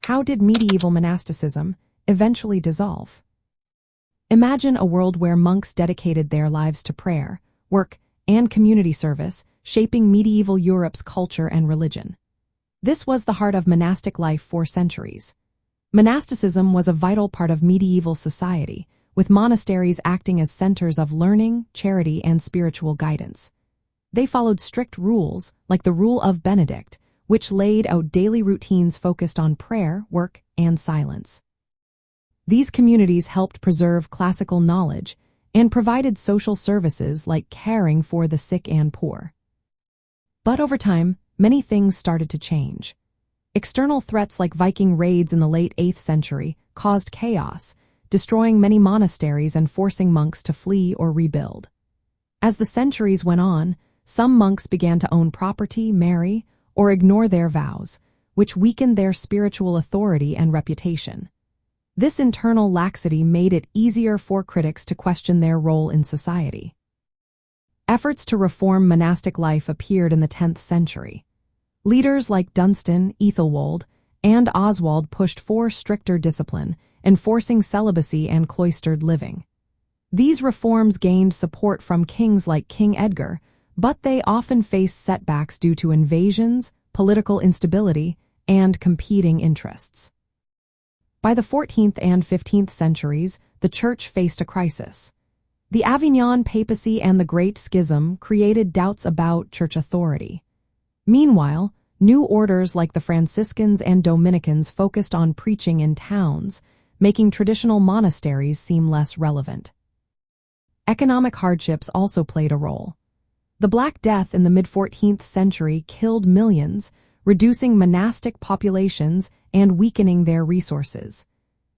How did medieval monasticism eventually dissolve? Imagine a world where monks dedicated their lives to prayer, work, and community service, shaping medieval Europe's culture and religion. This was the heart of monastic life for centuries. Monasticism was a vital part of medieval society, with monasteries acting as centers of learning, charity, and spiritual guidance. They followed strict rules, like the Rule of Benedict, which laid out daily routines focused on prayer, work, and silence. These communities helped preserve classical knowledge and provided social services like caring for the sick and poor. But over time, many things started to change. External threats like Viking raids in the late 8th century caused chaos, destroying many monasteries and forcing monks to flee or rebuild. As the centuries went on, some monks began to own property, marry, or ignore their vows, which weakened their spiritual authority and reputation. This internal laxity made it easier for critics to question their role in society. Efforts to reform monastic life appeared in the 10th century. Leaders like Dunstan, Ethelwold, and Oswald pushed for stricter discipline, enforcing celibacy and cloistered living. These reforms gained support from kings like King Edgar, but they often faced setbacks due to invasions, political instability, and competing interests. By the 14th and 15th centuries, the Church faced a crisis. The Avignon Papacy and the Great Schism created doubts about Church authority. Meanwhile, new orders like the Franciscans and Dominicans focused on preaching in towns, making traditional monasteries seem less relevant. Economic hardships also played a role. The Black Death in the mid-14th century killed millions, reducing monastic populations and weakening their resources.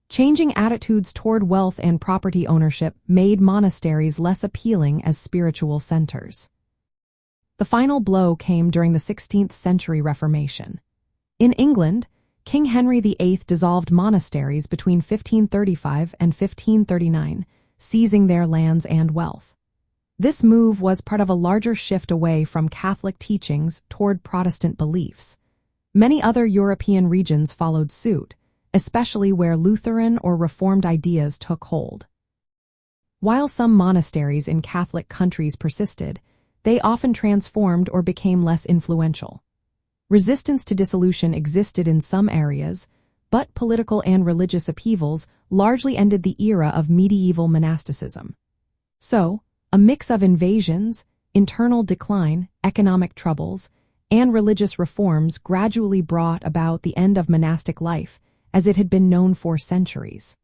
Changing attitudes toward wealth and property ownership made monasteries less appealing as spiritual centers. The final blow came during the 16th century Reformation. In England, King Henry VIII dissolved monasteries between 1535 and 1539, seizing their lands and wealth. This move was part of a larger shift away from Catholic teachings toward Protestant beliefs. Many other European regions followed suit, especially where Lutheran or Reformed ideas took hold. While some monasteries in Catholic countries persisted, they often transformed or became less influential. Resistance to dissolution existed in some areas, but political and religious upheavals largely ended the era of medieval monasticism. So, a mix of invasions, internal decline, economic troubles, and religious reforms gradually brought about the end of monastic life as it had been known for centuries.